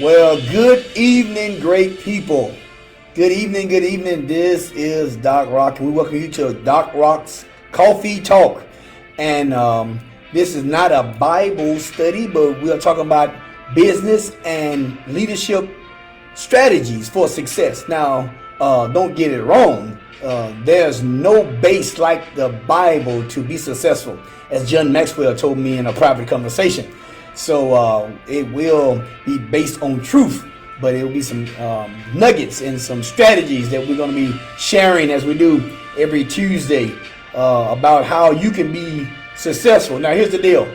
Well, good evening, great people. Good evening, good evening. This is Doc Rock, and we welcome you to Doc Rock's Coffee Talk. And this is not a Bible study, but we are talking about business and leadership strategies for success. Now, don't get it wrong. There's no base like the Bible to be successful, as John Maxwell told me in a private conversation. So it will be based on truth, but it will be some nuggets and some strategies that we're going to be sharing as we do every Tuesday about how you can be successful. Now, here's the deal.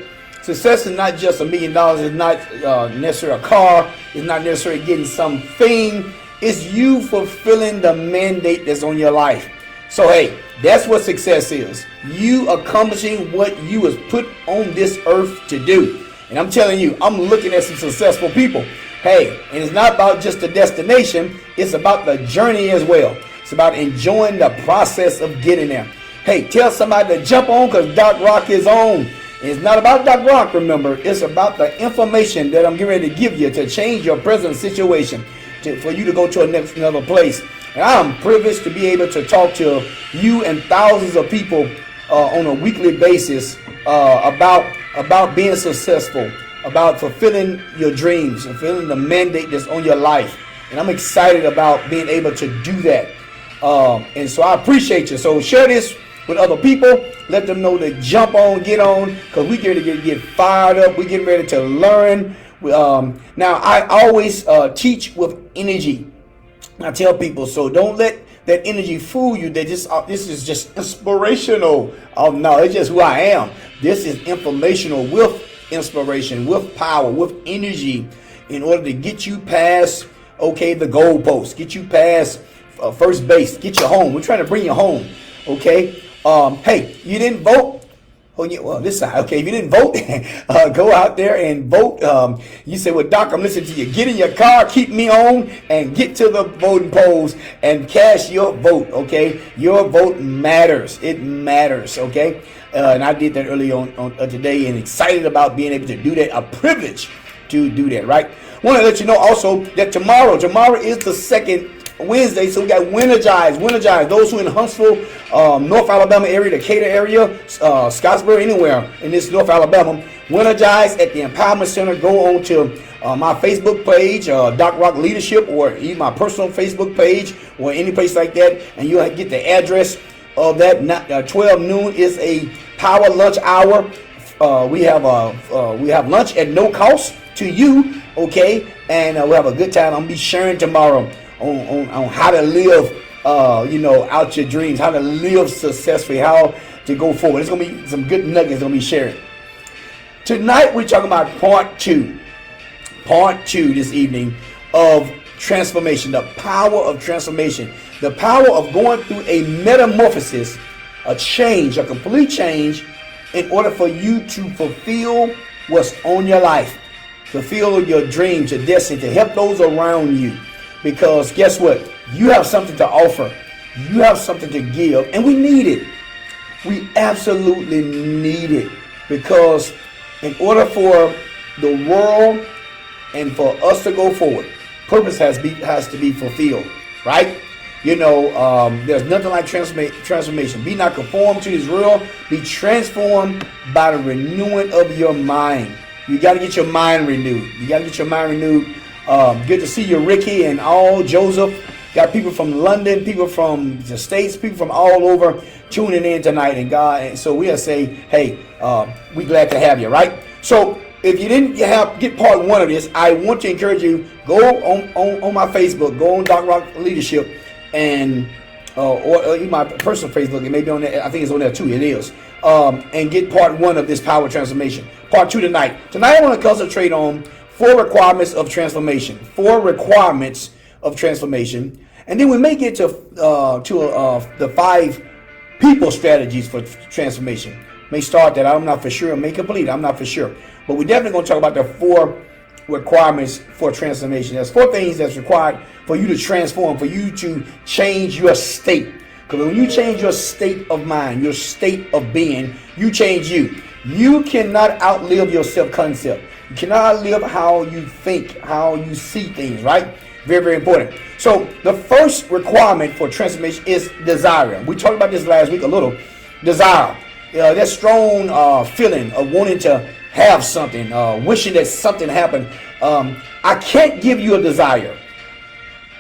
Success is not just $1 million. It's not necessarily a car. It's not necessarily getting something. It's you fulfilling the mandate that's on your life. So, hey, that's what success is. You accomplishing what you was put on this earth to do. And I'm telling you, I'm looking at some successful people. Hey, and it's not about just the destination. It's about the journey as well. It's about enjoying the process of getting there. Hey, tell somebody to jump on because Doc Rock is on. And it's not about Doc Rock, remember. It's about the information that I'm getting ready to give you to change your present situation, for you to go to another place. And I'm privileged to be able to talk to you and thousands of people on a weekly basis about being successful, about fulfilling your dreams, fulfilling the mandate that's on your life. And I'm excited about being able to do that. And so I appreciate you. So share this with other people. Let them know to jump on, get on, because we get ready to get fired up. We're getting ready to learn. Now, I always teach with energy. I tell people, so don't let that energy fool you that this is just inspirational. No, it's just who I am. This is informational with inspiration, with power, with energy, in order to get you past, the goalpost, get you past first base, get you home. We're trying to bring you home, okay? Hey, you didn't vote? Oh, yeah, well, this side. Okay, if you didn't vote, go out there and vote. You say, well, Doc, I'm listening to you. Get in your car, keep me on, and get to the voting polls and cast your vote, okay? Your vote matters. It matters, okay? And I did that earlier on today, and excited about being able to do that. A privilege to do that, right? I want to let you know also that tomorrow is the second Wednesday, so we got Wintergize. Those who in Huntsville, North Alabama area, Decatur area, Scottsboro, anywhere in this North Alabama, Wintergize at the Empowerment Center. Go on to my Facebook page, Doc Rock Leadership, or even my personal Facebook page, or any place like that, and you'll get the address of that. 12 noon is a power lunch hour. We have lunch at no cost to you, okay? And we'll have a good time. I'm gonna be sharing tomorrow on how to live, out your dreams, how to live successfully, how to go forward. It's going to be some good nuggets going to be shared. Tonight, we're talking about part two this evening of transformation, the power of transformation, the power of going through a metamorphosis, a change, a complete change, in order for you to fulfill what's on your life, fulfill your dreams, your destiny, to help those around you. Because guess what? You have something to offer. You have something to give. And we need it. We absolutely need it. Because in order for the world and for us to go forward, purpose has to be fulfilled. Right? There's nothing like transformation. Be not conformed to this world. Be transformed by the renewing of your mind. You got to get your mind renewed. Good to see you, Ricky, and all. Joseph. Got people from London, people from the States, people from all over tuning in tonight. And God, so we'll say, hey, we glad to have you, right? So if you didn't get part one of this, I want to encourage you, go on my Facebook, go on Doc Rock Leadership, and or my personal Facebook, it may be on there. I think it's on there too. It is. And get part one of this power transformation. Part two tonight. Tonight I want to concentrate on 4 requirements of transformation. 4 requirements of transformation. And then we may get to the 5 people strategies for transformation. May start that. I'm not for sure. May complete. I'm not for sure. But we're definitely going to talk about the 4 requirements for transformation. There's 4 things that's required for you to transform, for you to change your state. Because when you change your state of mind, your state of being, you change you. You cannot outlive your self-concept. You cannot live how you think, how you see things, right? Very, very important. So the first requirement for transformation is desire. We talked about this last week a little. Desire. That strong feeling of wanting to have something, wishing that something happened. I can't give you a desire.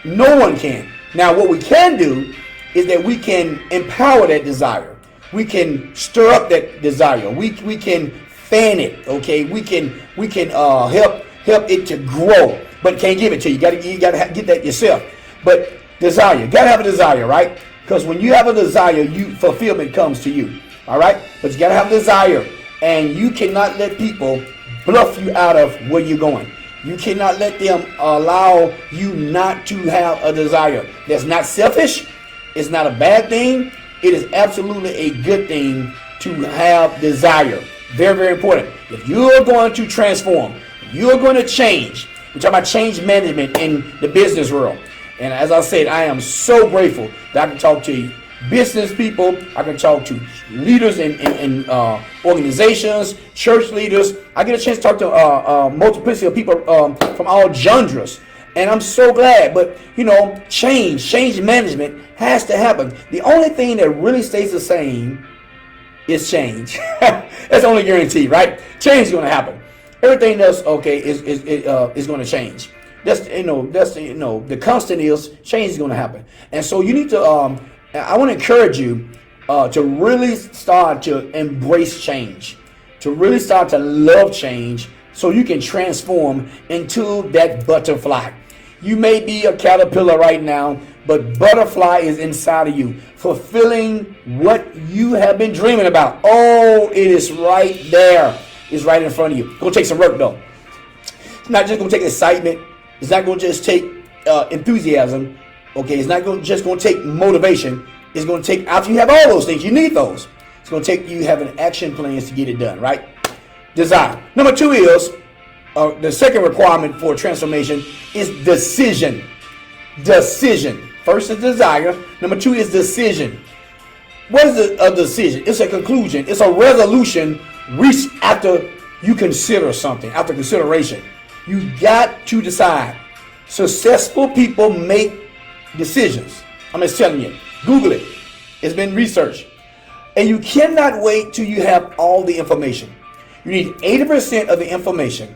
No one can. Now, what we can do is that we can empower that desire. We can stir up that desire. We can fan it. Okay, we can help it to grow, but can't give it to you. You gotta get that yourself. But desire, you gotta have a desire, right? Because when you have a desire, fulfillment comes to you. All right, but you gotta have a desire, and you cannot let people bluff you out of where you're going. You cannot let them allow you not to have a desire. That's not selfish. It's not a bad thing. It is absolutely a good thing to have desire. Very, very important. If you're going to transform, if you're going to change, we're talking about change management in the business world. And as I said, I am so grateful that I can talk to business people. I can talk to leaders in organizations, church leaders. I get a chance to talk to multiplicity of people from all genres. And I'm so glad. But, change management has to happen. The only thing that really stays the same is change. That's the only guarantee, right? Change is going to happen. Everything else, okay, is going to change. The constant is change is going to happen. And so you need to, I want to encourage you to really start to embrace change, to really start to love change so you can transform into that butterfly. You may be a caterpillar right now, but butterfly is inside of you, fulfilling what you have been dreaming about. Oh, it is right there. It's right in front of you. It's going to take some work, though. It's not just going to take excitement. It's not going to just take enthusiasm. Okay, it's not just going to take motivation. It's going to take, after you have all those things, you need those. It's going to take you having action plans to get it done, right? Desire. Number 2 is, the second requirement for transformation is decision. Decision. First is desire. Number 2 is decision. What is a decision? It's a conclusion. It's a resolution reached after you consider something, after consideration. You got to decide. Successful people make decisions. I'm just telling you. Google it. It's been researched. And you cannot wait till you have all the information. You need 80% of the information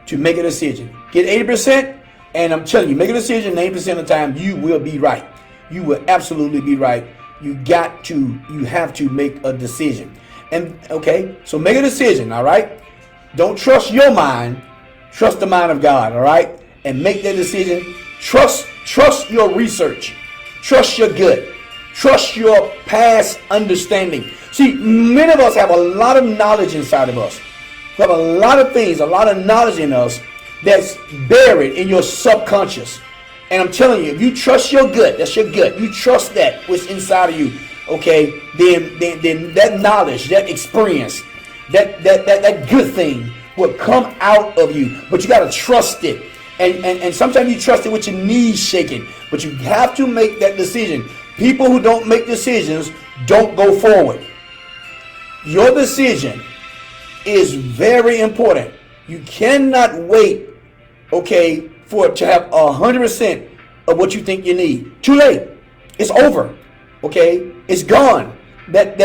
to make a decision. Get 80%, and I'm telling you, make a decision 80% of the time, you will be right. You will absolutely be right. You have to make a decision. And okay, so make a decision, all right? Don't trust your mind, trust the mind of God, all right? And make that decision. Trust your research. Trust your gut. Trust your past understanding. See, many of us have a lot of knowledge inside of us. We have a lot of things, a lot of knowledge in us that's buried in your subconscious. And I'm telling you, if you trust your gut, that's your gut, you trust that what's inside of you, okay, then that knowledge, that experience, that good thing will come out of you. But you got to trust it. And sometimes you trust it with your knees shaking. But you have to make that decision. People who don't make decisions don't go forward. Your decision is very important. You cannot wait, okay, for it to have 100% of what you think you need. Too late. It's over. Okay, it's gone. That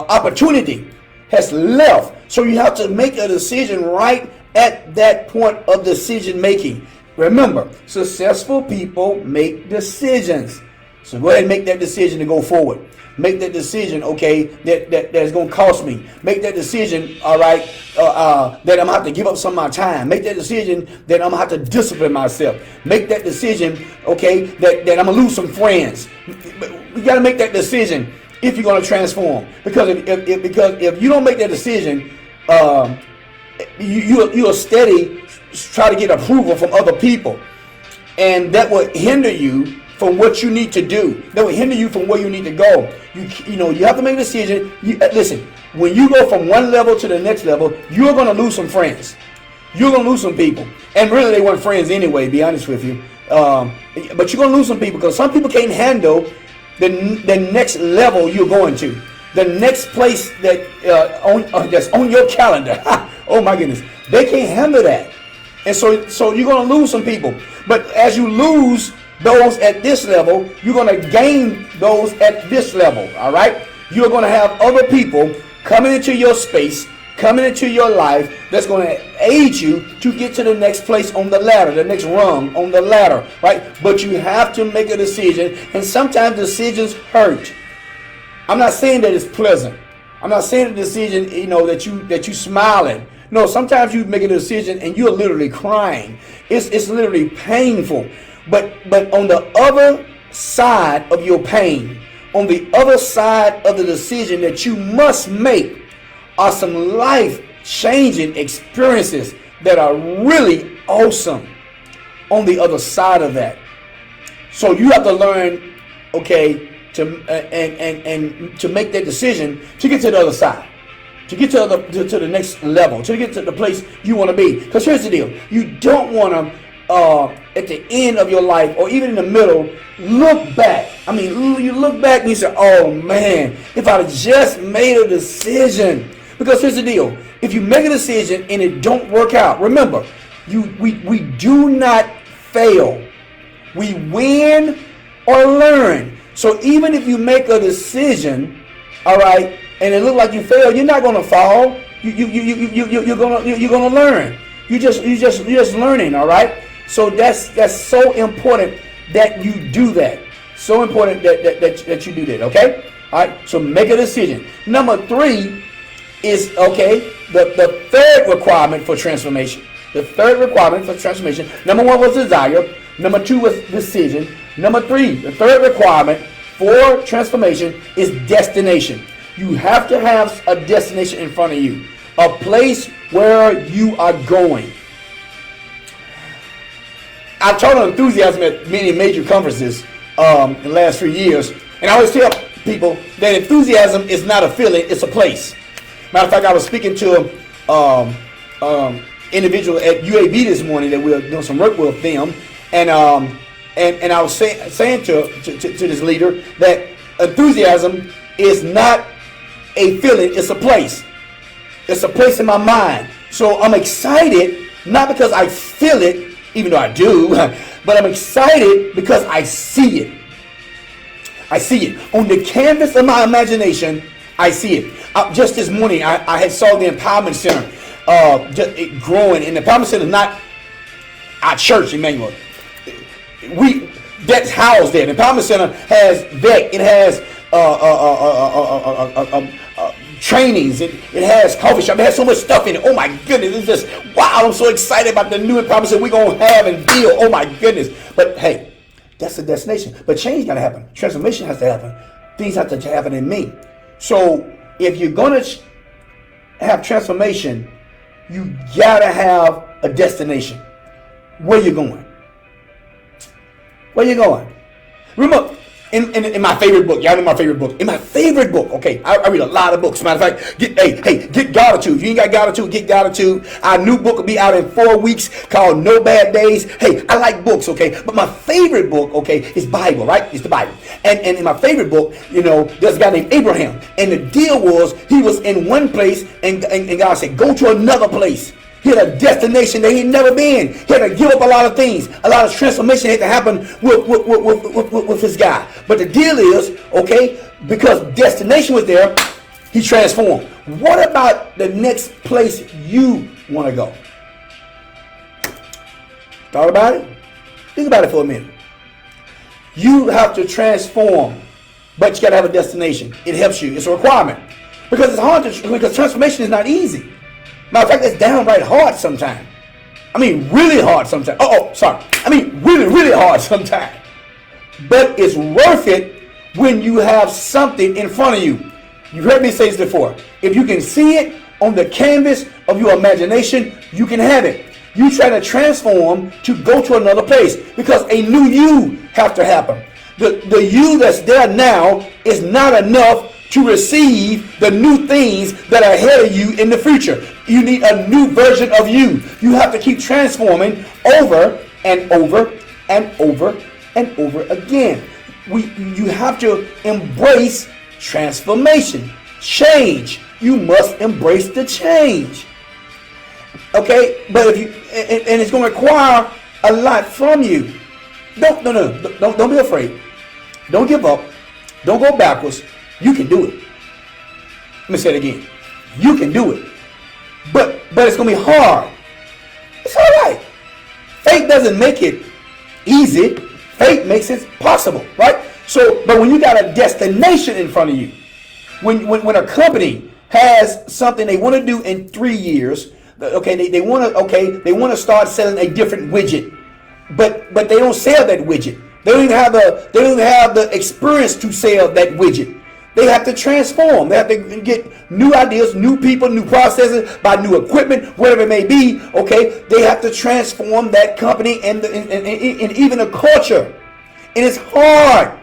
opportunity has left. So you have to make a decision right at that point of decision making. Remember, successful people make decisions. So go ahead and make that decision to go forward. Make that decision, okay, that's going to cost me. Make that decision, all right, that I'm going to have to give up some of my time. Make that decision that I'm going to have to discipline myself. Make that decision, okay, that I'm going to lose some friends. You got to make that decision if you're going to transform. Because if you don't make that decision, you'll steady try to get approval from other people. And that will hinder you from what you need to do. That will hinder you from where you need to go. You have to make a decision. Listen, when you go from one level to the next level, you're going to lose some friends. You're going to lose some people. And really, they weren't friends anyway, to be honest with you. But you're going to lose some people because some people can't handle the next level you're going to. The next place that's on your calendar. Oh my goodness. They can't handle that. And so you're going to lose some people. But as you lose those at this level, you're going to gain those at this level. All right. You're going to have other people coming into your space, coming into your life, that's going to aid you to get to the next place on the ladder, the next rung on the ladder, right? But you have to make a decision, and sometimes decisions hurt. I'm not saying that it's pleasant. I'm not saying the decision, that you smiling. No, sometimes you make a decision and you're literally crying. It's literally painful. But on the other side of your pain, on the other side of the decision that you must make, are some life-changing experiences that are really awesome on the other side of that. So you have to learn, okay, to make that decision to get to the other side, to get to the next level, to get to the place you want to be. Because here's the deal: you don't want to, at the end of your life or even in the middle, look back. I mean, you look back and you say, "Oh man, if I just made a decision." Because here's the deal: if you make a decision and it don't work out, remember, we do not fail. We win or learn. So even if you make a decision, all right, and it looks like you fail, you're not gonna fall. You're gonna learn. You're just learning, all right. So that's so important that you do that. So important that you do that. Okay, all right. So make a decision. Number 3 is, okay, the third requirement for transformation. The third requirement for transformation. Number 1 was desire. Number 2 was decision. Number 3, the third requirement for transformation is destination. You have to have a destination in front of you, a place where you are going. I taught on enthusiasm at many major conferences in the last 3 years, and I always tell people that enthusiasm is not a feeling, it's a place. Matter of fact, I was speaking to individual at UAB this morning that we were doing some work with them, and I was saying to this leader that enthusiasm is not a feeling, it's a place. It's a place in my mind. So I'm excited, not because I feel it, even though I do, but I'm excited because I see it. I see it. On the canvas of my imagination, I see it. Just this morning, I had saw the Empowerment Center just growing. And the Empowerment Center is not our church, Emmanuel. That's housed there. The Empowerment Center has deck. It has trainings. It has coffee shop. It has so much stuff in it. Oh my goodness. It's just, wow, I'm so excited about the new Empowerment Center we're going to have and build. Oh my goodness. But hey, that's the destination. But change got to happen. Transformation has to happen. Things have to happen in me. So if you're going to have transformation, you got to have a destination. Where you going? Where you going? Remember, in my favorite book, y'all know my favorite book. In my favorite book, okay, I read a lot of books. Matter of fact, get Pt.2. If you ain't got Pt.2, get Pt.2. Our new book will be out in 4 weeks called No Bad Days. Hey, I like books, okay, but my favorite book, okay, is Bible, right? It's the Bible. And in my favorite book, there's a guy named Abraham, and the deal was he was in one place, and God said, go to another place. He had a destination that he'd never been. He had to give up a lot of things. A lot of transformation had to happen with this guy. But the deal is, okay, because destination was there, he transformed. What about the next place you want to go? Thought about it? Think about it for a minute. You have to transform, but you got to have a destination. It helps you. It's a requirement. Because it's hard because transformation is not easy. Matter of fact, it's downright hard sometimes. I mean, really hard sometimes. Really hard sometimes. But it's worth it when you have something in front of you. You've heard me say this before. If you can see it on the canvas of your imagination, you can have it. You try to transform to go to another place because a new you have to happen. The you that's there now is not enough to receive the new things that are ahead of you in the future. You need a new version of you. You have to keep transforming over and over and over and over again. You have to embrace transformation, change. You must embrace the change. Okay, but if you and it's going to require a lot from you. Don't be afraid. Don't give up. Don't go backwards. You can do it. Let me say it again. You can do it. But it's going to be hard. It's all right. Faith doesn't make it easy. Faith makes it possible, right? So, but when you got a destination in front of you, when a company has something they want to do in 3 years, okay, they want to start selling a different widget, but they don't sell that widget. They don't even have the experience to sell that widget. They have to transform. They have to get new ideas, new people, new processes, buy new equipment, whatever it may be. Okay, they have to transform that company and even the culture. And it's hard.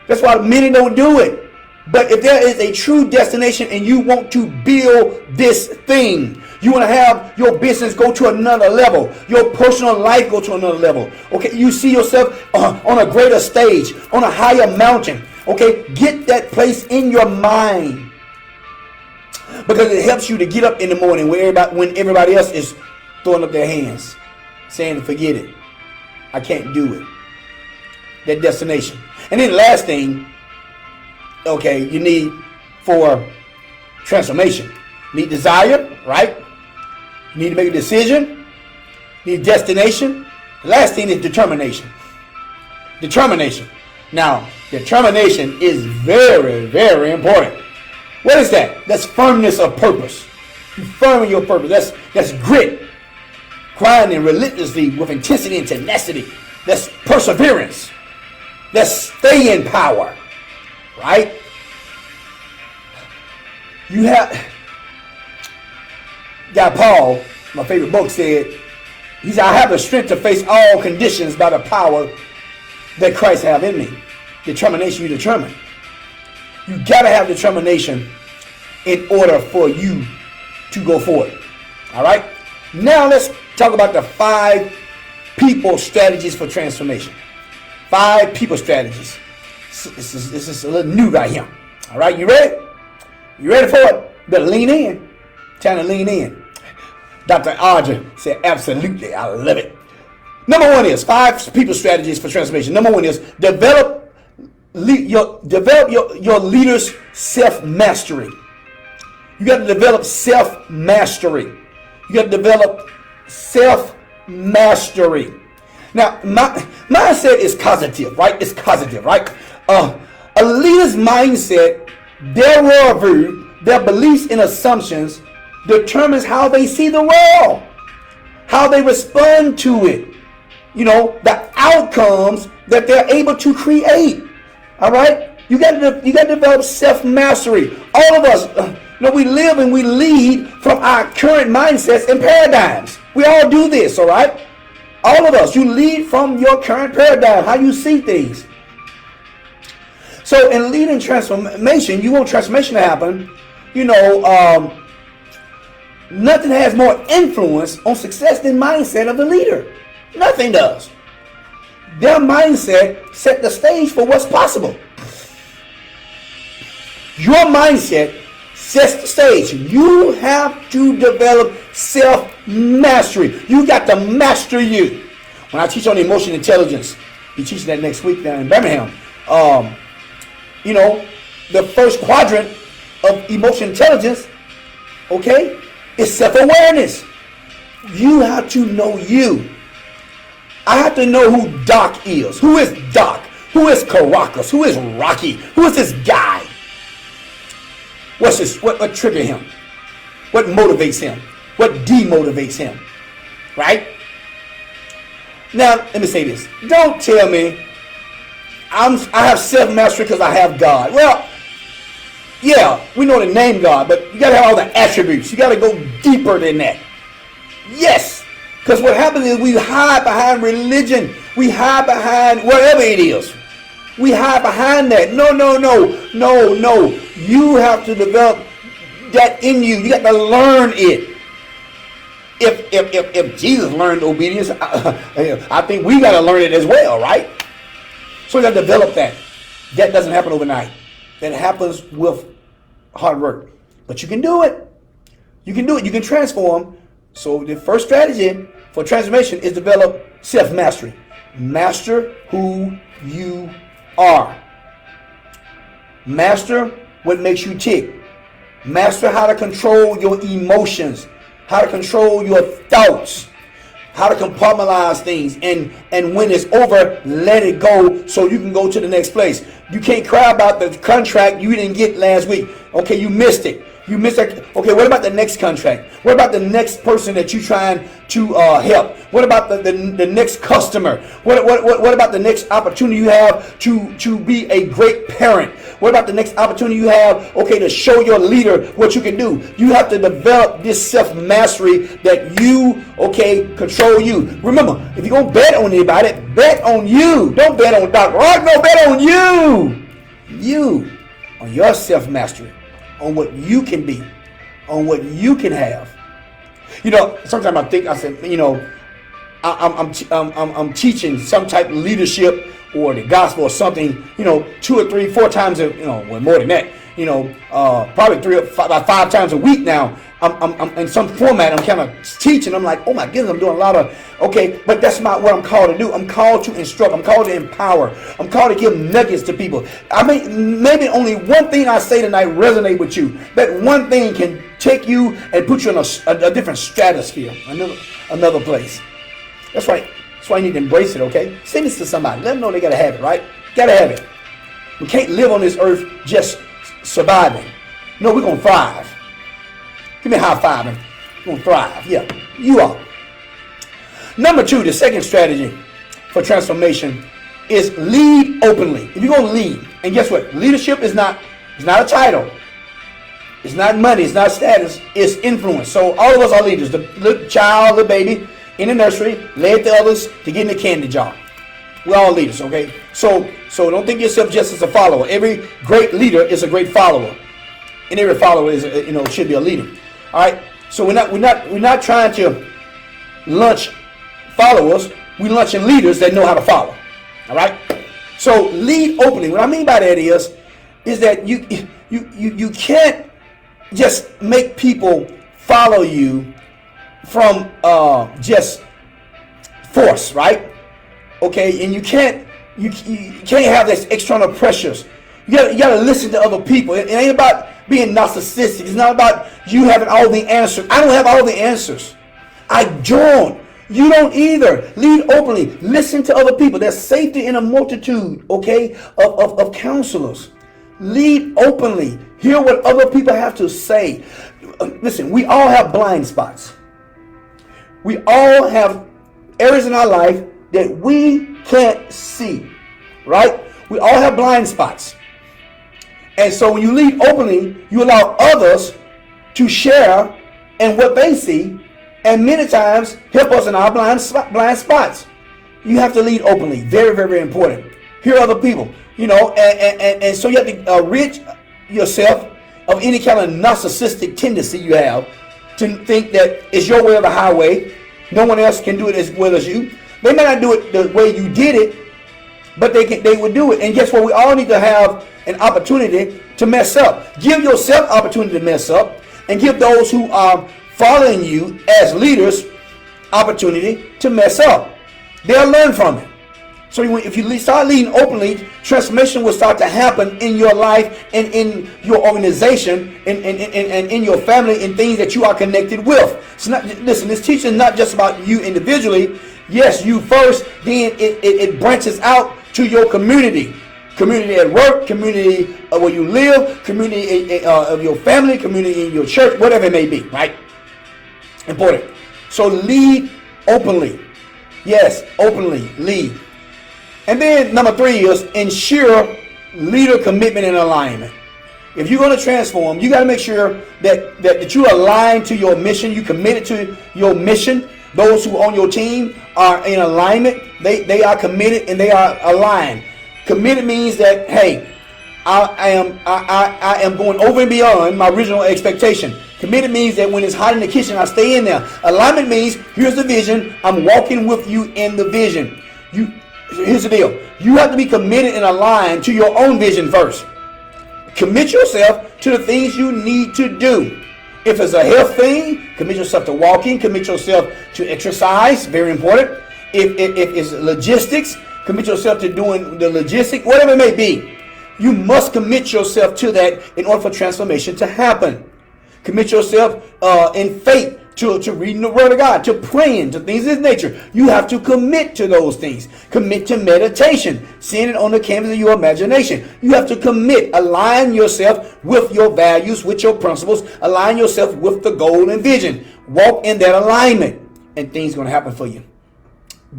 That's why many don't do it. But if there is a true destination and you want to build this thing, you want to have your business go to another level, your personal life go to another level. Okay, you see yourself on a greater stage, on a higher mountain. Okay, get that place in your mind, because it helps you to get up in the morning when everybody else is throwing up their hands, saying, forget it, I can't do it. That destination. And then the last thing, okay, you need for transformation. You need desire, right? You need to make a decision. You need destination. The last thing is determination. Determination. Now, determination is very, very important. What is that? That's firmness of purpose. You firm in your purpose. That's grit. Grinding relentlessly with intensity and tenacity. That's perseverance. That's staying power. Right? You have... Guy Paul, my favorite book, said, he said, I have the strength to face all conditions by the power that Christ have in me. Determination, you determine. You got to have determination in order for you to go forward. All right? Now let's talk about the 5 people strategies for transformation. 5 people strategies. This is a little new right here. All right, you ready? You ready for it? Better lean in. Trying to lean in. Dr. Audrey said, absolutely, I love it. Number 1 is 5 people strategies for transformation. Number 1 is develop your leader's self-mastery. You got to develop self-mastery. You got to develop self-mastery. Now, my mindset is causative, right? It's causative, right? A leader's mindset, their worldview, their beliefs and assumptions determines how they see the world, how they respond to it. You know, the outcomes that they're able to create. All right, you got to develop self-mastery. All of us, we live and we lead from our current mindsets and paradigms. We all do this. All right, all of us, you lead from your current paradigm, how you see things. So in leading transformation, you want transformation to happen. Nothing has more influence on success than mindset of the leader. Nothing does. Their mindset set the stage for what's possible. Your mindset sets the stage. You have to develop self-mastery. You got to master you. When I teach on emotional intelligence, be teaching that next week down in Birmingham. The first quadrant of emotional intelligence, okay, is self-awareness. You have to know you. I have to know who Doc is. Who is Doc? Who is Caracas? Who is Rocky? Who is this guy? What's this? What triggers him? What motivates him? What demotivates him? Right? Now, let me say this. Don't tell me I have self-mastery because I have God. Well, yeah, we know the name God, but you got to have all the attributes. You got to go deeper than that. Yes. Because what happens is we hide behind religion. We hide behind whatever it is. We hide behind that. No. You have to develop that in you. You got to learn it. If Jesus learned obedience, I think we got to learn it as well, right? So we got to develop that. That doesn't happen overnight. That happens with hard work. But you can do it. You can do it. You can transform So the first strategy for transformation is develop self-mastery. Master who you are. Master what makes you tick. Master how to control your emotions, how to control your thoughts, how to compartmentalize things, and when it's over, let it go so you can go to the next place. You can't cry about the contract you didn't get last week. Okay, you missed it. You missed it. Okay, what about the next contract? What about the next person that you're trying to help? What about the next customer? What about the next opportunity you have to be a great parent? What about the next opportunity you have, okay, to show your leader what you can do? You have to develop this self-mastery that you, okay, control you. Remember, if you're going to bet on anybody, bet on you. Don't bet on Doc Rock. No, bet on you. You, on your self-mastery, on what you can be, on what you can have. You know, sometimes I said, you know, I'm teaching some type of leadership or the gospel or something, you know, 2 or 3, 4 times, you know, well, more than that, you know, probably 3 or 5 times a week now. I'm in some format. I'm kind of teaching. I'm like, oh my goodness, I'm doing a lot of, okay, but that's not what I'm called to do. I'm called to instruct. I'm called to empower. I'm called to give nuggets to people. I mean, maybe only one thing I say tonight resonate with you. That one thing can take you and put you in a different stratosphere, another place. That's right. That's why you need to embrace it, okay? Send this to somebody. Let them know they got to have it, right? Got to have it. We can't live on this earth just surviving. No, we're going to thrive. Give me a high five. We're going to thrive. Yeah, you are. Number 2, the second strategy for transformation is lead openly. If you're going to lead, and guess what? Leadership is not a title. It's not money. It's not status. It's influence. So all of us are leaders. The little child, the baby in the nursery led the others to get in the candy jar. We're all leaders, okay? So don't think yourself just as a follower. Every great leader is a great follower, and every follower is, you know, should be a leader. All right. So we're not trying to lunch followers. We're lunching leaders that know how to follow. All right. So lead openly. What I mean by that is that you can't just make people follow you from just force, right? Okay, and you can't have this external pressures. You gotta listen to other people. It ain't about being narcissistic. It's not about you having all the answers. I don't have all the answers. I don't. You don't either. Lead openly. Listen to other people. There's safety in a multitude, okay, of counselors. Lead openly. Hear what other people have to say. Listen, we all have blind spots. We all have areas in our life that we can't see, right? We all have blind spots. And so when you lead openly, you allow others to share in what they see, and many times help us in our blind spots. You have to lead openly. Very, very, very important. Hear other people, you know, and so you have to rid yourself of any kind of narcissistic tendency you have to think that it's your way or the highway. No one else can do it as well as you. They may not do it the way you did it, but they would do it. And guess what? We all need to have an opportunity to mess up. Give yourself opportunity to mess up, and give those who are following you as leaders opportunity to mess up. They'll learn from it. So if you start leading openly, transformation will start to happen in your life and in your organization and in your family and things that you are connected with. So listen, this teaching is not just about you individually. Yes, you first, then it branches out to your community. Community at work, community where you live, community of your family, community in your church, whatever it may be, right? Important. So lead openly. Yes, openly lead. And then number 3 is ensure leader commitment and alignment. If you're going to transform, you got to make sure that you align to your mission. You committed to your mission. Those who on your team are in alignment. They are committed and they are aligned. Committed means that, hey, I am going over and beyond my original expectation. Committed means that when it's hot in the kitchen, I stay in there. Alignment means here's the vision. I'm walking with you in the vision. Here's the deal. You have to be committed and aligned to your own vision first. Commit yourself to the things you need to do. If it's a health thing, commit yourself to walking, commit yourself to exercise, very important. If it's logistics, commit yourself to doing the logistics, whatever it may be. You must commit yourself to that in order for transformation to happen. Commit yourself in faith to reading the Word of God, to praying, to things of this nature. You have to commit to those things. Commit to meditation, seeing it on the canvas of your imagination. You have to commit, align yourself with your values, with your principles, align yourself with the goal and vision. Walk in that alignment, and things are going to happen for you.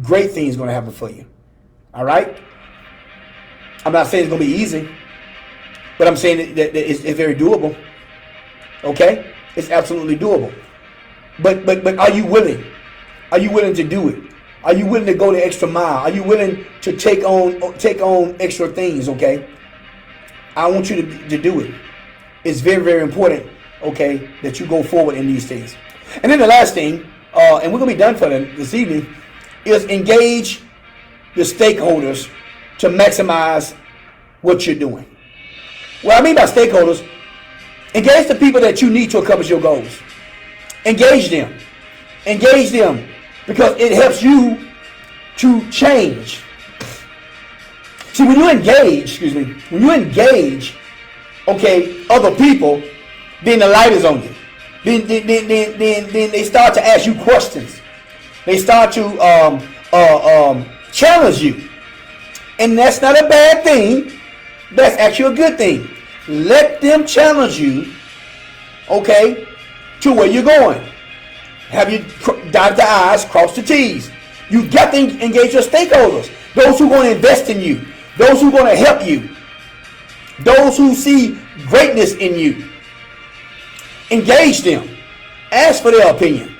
Great things are going to happen for you. All right? I'm not saying it's going to be easy, but I'm saying that it's very doable. Okay? It's absolutely doable. But are you willing? Are you willing to do it? Are you willing to go the extra mile? Are you willing to take on extra things? Okay? I want you to do it. It's very, very important, okay, that you go forward in these things. And then the last thing, and we're going to be done for this evening, is engage the stakeholders to maximize what you're doing. What I mean by stakeholders, engage the people that you need to accomplish your goals. Engage them. Engage them because it helps you to change. See, when you engage, okay, other people, then the light is on you. Then they start to ask you questions. They start to challenge you. And that's not a bad thing. That's actually a good thing. Let them challenge you, okay, to where you're going. Have you dotted the I's, crossed the T's. You got to engage your stakeholders. Those who are going to invest in you. Those who are going to help you. Those who see greatness in you. Engage them. Ask for their opinion.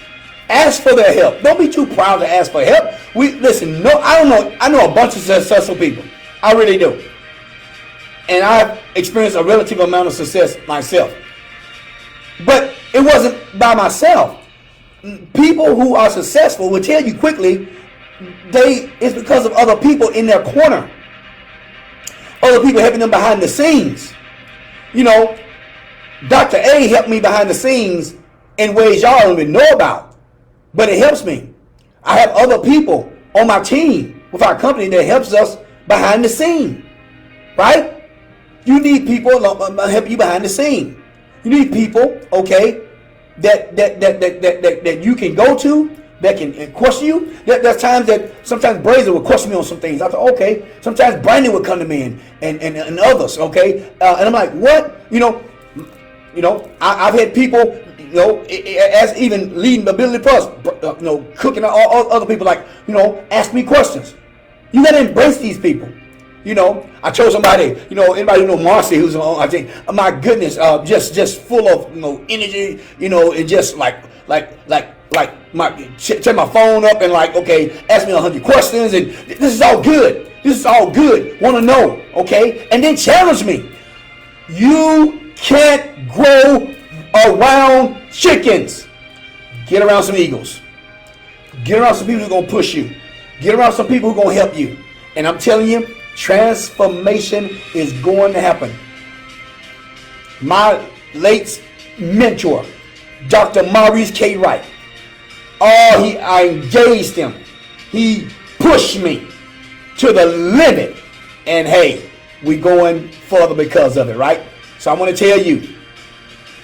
Ask for their help. Don't be too proud to ask for help. I know a bunch of successful people. I really do. And I've experienced a relative amount of success myself. But it wasn't by myself. People who are successful will tell you quickly it's because of other people in their corner. Other people helping them behind the scenes. You know, Dr. A helped me behind the scenes in ways y'all don't even know about. But it helps me. I have other people on my team with our company that helps us behind the scene. Right? You need people to help you behind the scene. You need people, okay, that you can go to, that can question you. There's times that sometimes Brazen will question me on some things. I thought, okay. Sometimes Brandon would come to me and others, okay. And I'm like, what? You know, I've had people, you know, as even leading Ability Plus, you know, cooking, all other people, like, you know, ask me questions. You got to embrace these people. You know, I told somebody, you know, anybody know Marcy, who's on, I think, my goodness, just full of, you know, energy, you know, and just like check my phone up and like, okay, ask me 100 questions, and this is all good. This is all good. Want to know, okay? And then challenge me. You can't grow around chickens. Get around some eagles. Get around some people who are going to push you. Get around some people who are going to help you. And I'm telling you, transformation is going to happen. My late mentor, Dr. Maurice K. Wright, I engaged him. He pushed me to the limit. And hey, we're going further because of it, right? So I want to tell you,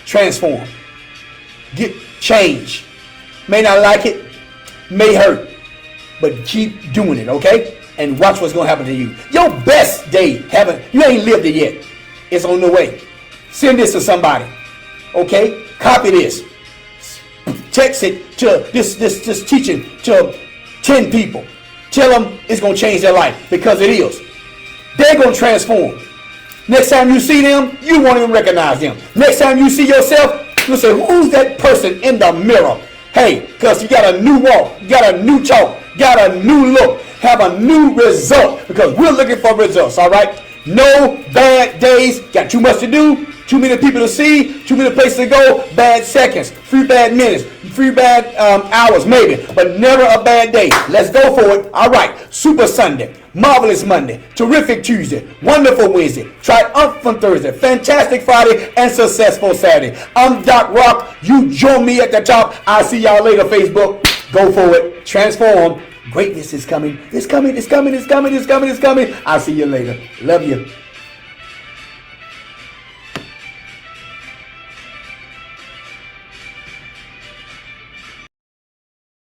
transform. Get change. May not like it, may hurt, but keep doing it, okay? And watch what's going to happen to you. Your best day, you ain't lived it yet. It's on the way. Send this to somebody. Okay? Copy this. Text it to this teaching to 10 people. Tell them it's going to change their life, because it is. They're going to transform. Next time you see them, you won't even recognize them. Next time you see yourself, you'll say, who's that person in the mirror? Hey, because you got a new walk, you got a new talk, got a new look, have a new result, because we're looking for results, all right? No bad days, got too much to do, too many people to see, too many places to go, bad seconds, few bad minutes, few bad hours maybe, but never a bad day. Let's go for it. All right, Super Sunday, marvelous Monday, terrific Tuesday, wonderful Wednesday, triumphant Thursday, fantastic Friday, and successful Saturday. I'm Doc Rock. You join me at the top. I'll see y'all later, Facebook. Go for it. Transform. Greatness is coming. It's coming. It's coming. It's coming. It's coming. It's coming. I'll see you later. Love you.